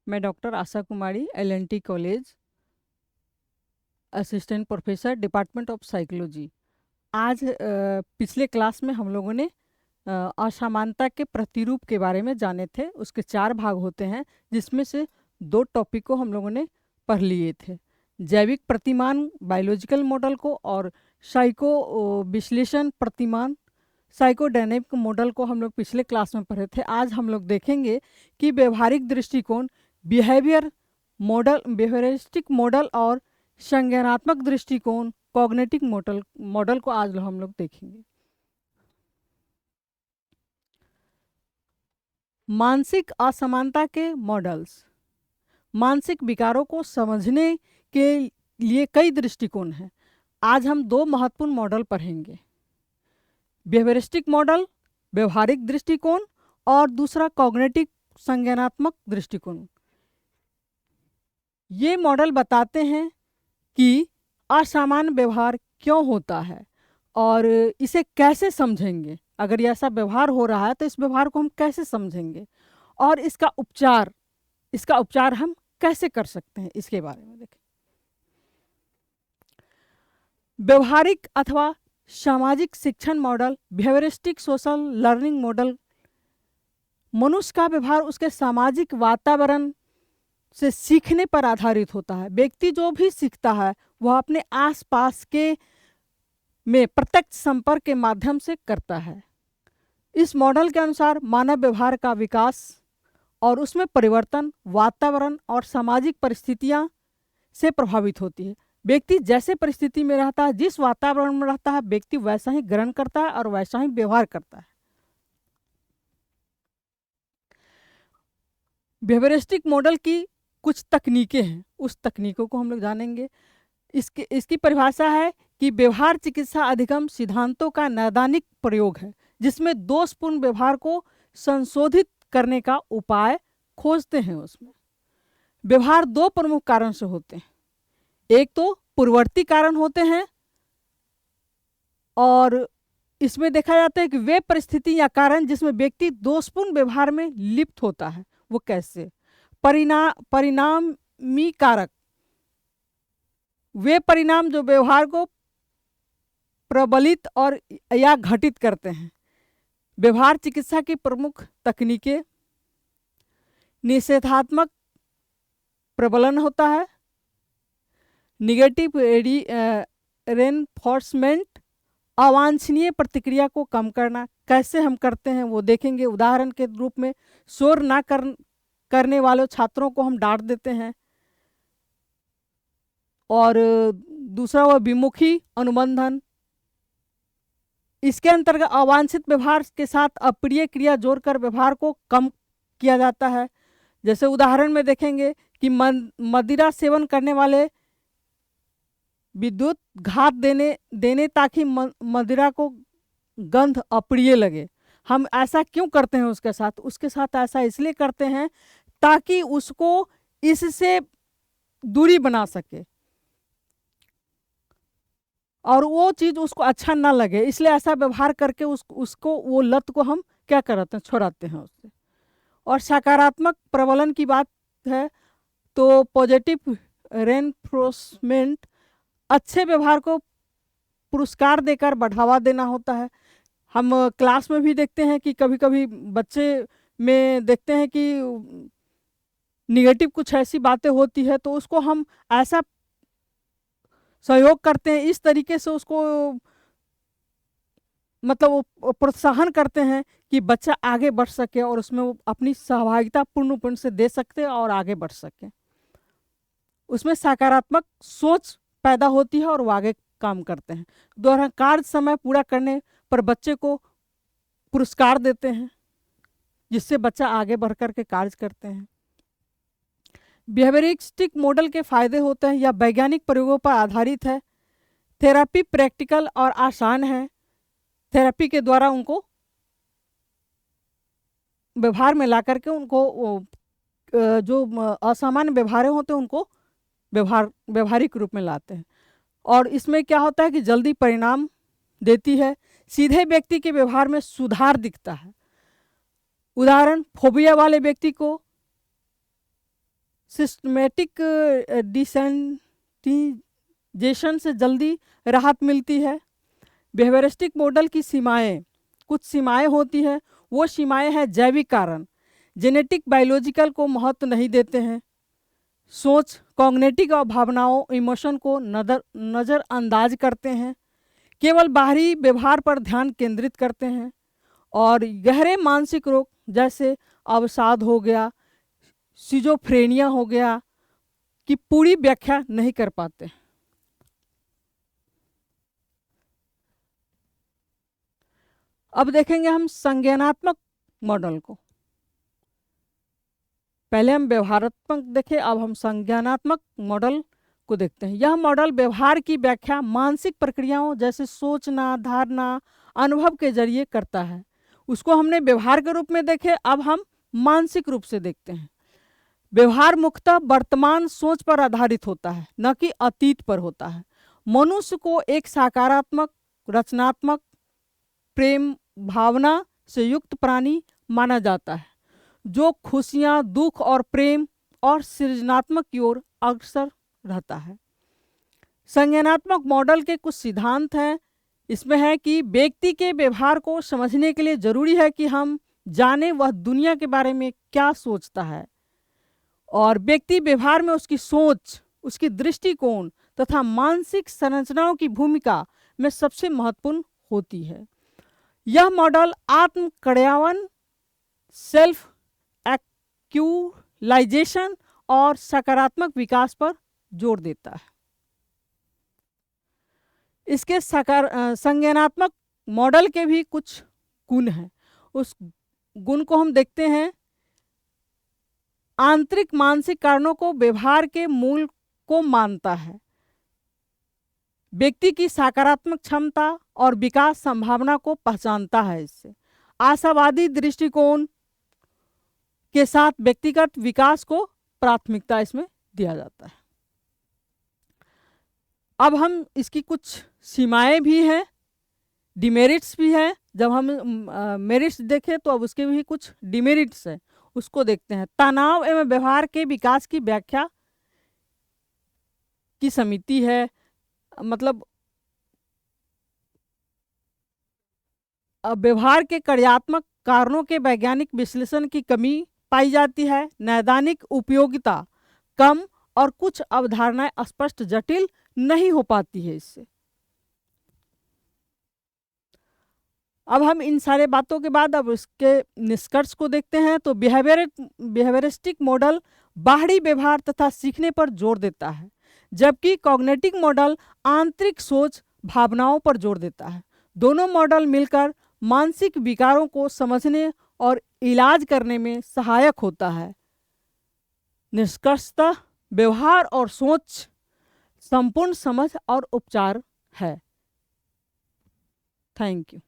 मैं doctor Asha Kumari, LNT college, assistant professor, department of psychology. आज पिछले क्लास में हम लोगों ने असमानता के प्रतिरूप के बारे में जाने थे। उसके 4 भाग होते हैं, जिसमें से 2 टॉपिक को हम लोगों ने पढ़ लिए थे। जैविक प्रतिमान बायोलॉजिकल मॉडल को, और साइको विश्लेषण प्रतिमान साइकोडायनेमिक मॉडल को हम लोग पिछले क्लास में पढ़े थे। आज हम लोग देखेंगे कि व्यवहारिक दृष्टिकोण, बिहेवियर मॉडल, बिहेवियरिस्टिक मॉडल और संज्ञानात्मक दृष्टिकोण कॉग्निटिव मॉडल मॉडल को आज हम लोग देखेंगे। मानसिक असमानता के मॉडल्स। मानसिक विकारों को समझने के लिए कई दृष्टिकोण हैं। आज हम 2 महत्वपूर्ण मॉडल पढ़ेंगे, बिहेवियरिस्टिक मॉडल व्यवहारिक दृष्टिकोण, और दूसरा कॉग्निटिव संज्ञानात्मक दृष्टिकोण। ये मॉडल बताते हैं कि असामान्य व्यवहार क्यों होता है और इसे कैसे समझेंगे। अगर ऐसा व्यवहार हो रहा है तो इस व्यवहार को हम कैसे समझेंगे, और इसका उपचार हम कैसे कर सकते हैं, इसके बारे में देखें। व्यवहारिक अथवा सामाजिक शिक्षण model, behaviouristic social learning model. मनुष्य का व्यवहार उसके सामाजिक वातावरण से सीखने पर आधारित होता है। व्यक्ति जो भी सीखता है वह अपने आसपास के में प्रत्यक्ष संपर्क के माध्यम से करता है। इस मॉडल के अनुसार मानव व्यवहार का विकास और उसमें परिवर्तन वातावरण और सामाजिक परिस्थितियां से प्रभावित होती है। व्यक्ति जैसे परिस्थिति में रहता है, जिस वातावरण में रहता है, व्यक्ति वैसा ही ग्रहण करता है और वैसा ही व्यवहार करता है। बिहेवियरिस्टिक मॉडल की कुछ तकनीकें हैं, उस तकनीकों को हम लोग जानेंगे। इसकी परिभाषा है कि व्यवहार चिकित्सा अधिगम सिद्धांतों का नैदानिक प्रयोग है, जिसमें दोषपूर्ण व्यवहार को संशोधित करने का उपाय खोजते हैं। उसमें व्यवहार 2 प्रमुख कारण से होते हैं। एक तो पूर्ववर्ती कारण होते हैं, और इसमें देखा जाता है कि वे परिस्थिति या कारण जिसमें व्यक्ति दोषपूर्ण व्यवहार में लिप्त होता है। वो कैसे? परिणामी कारक, वे परिणाम जो व्यवहार को प्रबलित और या घटित करते हैं। व्यवहार चिकित्सा की प्रमुख तकनीकें, निषेधात्मक प्रबलन होता है, निगेटिव रेनफोर्समेंट, अवांछनीय प्रतिक्रिया को कम करना। कैसे हम करते हैं वो देखेंगे। उदाहरण के रूप में शोर ना करने वाले छात्रों को हम डांट देते हैं। और दूसरा वह विमुखी अनुबंधन। इसके अंतर्गत अवांछित व्यवहार के साथ अप्रिय क्रिया जोड़कर व्यवहार को कम किया जाता है। जैसे उदाहरण में देखेंगे कि मदिरा सेवन करने वाले विद्युत घात देने ताकि मदिरा को गंध अप्रिय लगे। हम ऐसा क्यों करते हैं उसके साथ ऐसा इसलिए करते हैं ताकि उसको इससे दूरी बना सके और वो चीज़ उसको अच्छा ना लगे, इसलिए ऐसा व्यवहार करके उसको वो लत को हम क्या कराते हैं, छोड़ाते हैं उससे। और सकारात्मक प्रबलन की बात है तो पॉजिटिव रेनफोर्समेंट, अच्छे व्यवहार को पुरस्कार देकर बढ़ावा देना होता है। हम क्लास में भी देखते हैं कि कभी कभी बच्चे में देखते हैं कि निगेटिव कुछ ऐसी बातें होती है तो उसको हम ऐसा सहयोग करते हैं, इस तरीके से उसको मतलब वो प्रोत्साहन करते हैं कि बच्चा आगे बढ़ सके और उसमें वो अपनी सहभागिता पूर्ण रूप से दे सकते और आगे बढ़ सके। उसमें सकारात्मक सोच पैदा होती है और वो आगे काम करते हैं। दोहरा कार्य समय पूरा करने पर बच्चे को पुरस्कार देते हैं, जिससे बच्चा आगे बढ़ कर के कार्य करते हैं। बिहेवियरिस्टिक मॉडल के फायदे होते हैं या वैज्ञानिक प्रयोगों पर आधारित है। थेरेपी प्रैक्टिकल और आसान है। थेरेपी के द्वारा उनको व्यवहार में ला करके उनको जो असामान्य व्यवहार होते हैं उनको व्यवहारिक रूप में लाते हैं। और इसमें क्या होता है कि जल्दी परिणाम देती है, सीधे व्यक्ति के व्यवहार में सुधार दिखता है। उदाहरण, फोबिया वाले व्यक्ति को सिस्टमेटिक डिसेंटिजेशन से जल्दी राहत मिलती है। बिहेवियरिस्टिक मॉडल की सीमाएं, कुछ सीमाएं होती हैं। वो सीमाएं हैं जैविक कारण, जेनेटिक बायोलॉजिकल को महत्व नहीं देते हैं। सोच कॉग्निटिव और भावनाओं इमोशन को नज़रअंदाज करते हैं, केवल बाहरी व्यवहार पर ध्यान केंद्रित करते हैं। और गहरे मानसिक रोग जैसे अवसाद हो गया, सिजोफ्रेनिया हो गया की पूरी व्याख्या नहीं कर पाते। अब देखेंगे हम संज्ञानात्मक मॉडल को। पहले हम व्यवहारात्मक देखे, अब हम संज्ञानात्मक मॉडल को देखते हैं। यह मॉडल व्यवहार की व्याख्या मानसिक प्रक्रियाओं जैसे सोचना, धारणा, अनुभव के जरिए करता है। उसको हमने व्यवहार के रूप में देखे, अब हम मानसिक रूप से देखते हैं। व्यवहार मुख्यतः वर्तमान सोच पर आधारित होता है, न कि अतीत पर होता है। मनुष्य को एक सकारात्मक, रचनात्मक, प्रेम भावना से युक्त प्राणी माना जाता है, जो खुशियाँ, दुख और प्रेम और सृजनात्मक की ओर अग्रसर रहता है। संज्ञानात्मक मॉडल के कुछ सिद्धांत हैं। इसमें है कि व्यक्ति के व्यवहार को समझने के लिए जरूरी है कि हम जाने वह दुनिया के बारे में क्या सोचता है, और व्यक्ति व्यवहार में उसकी सोच, उसकी दृष्टिकोण तथा मानसिक संरचनाओं की भूमिका में सबसे महत्वपूर्ण होती है। यह मॉडल आत्म क्रियान्वयन, सेल्फ एक्चुअलाइजेशन और सकारात्मक विकास पर जोर देता है। इसके संज्ञानात्मक मॉडल के भी कुछ गुण हैं। उस गुण को हम देखते हैं। आंतरिक मानसिक कारणों को व्यवहार के मूल को मानता है। व्यक्ति की सकारात्मक क्षमता और विकास संभावना को पहचानता है। इससे आशावादी दृष्टिकोण के साथ व्यक्तिगत विकास को प्राथमिकता इसमें दिया जाता है। अब हम इसकी कुछ सीमाएं भी हैं, डिमेरिट्स भी हैं। जब हम मेरिट्स देखें तो अब उसके भी कुछ डिमेरिट्स हैं, उसको देखते हैं। तनाव एवं व्यवहार के विकास की व्याख्या की समिति है, मतलब व्यवहार के कार्यात्मक कारणों के वैज्ञानिक विश्लेषण की कमी पाई जाती है। नैदानिक उपयोगिता कम और कुछ अवधारणाएं स्पष्ट जटिल नहीं हो पाती है इससे। अब हम इन सारे बातों के बाद अब इसके निष्कर्ष को देखते हैं। तो बिहेवियरिस्टिक मॉडल बाहरी व्यवहार तथा सीखने पर जोर देता है, जबकि कॉग्निटिव मॉडल आंतरिक सोच, भावनाओं पर जोर देता है। दोनों मॉडल मिलकर मानसिक विकारों को समझने और इलाज करने में सहायक होता है। निष्कर्षतः व्यवहार और सोच संपूर्ण समझ और उपचार है। Thank you.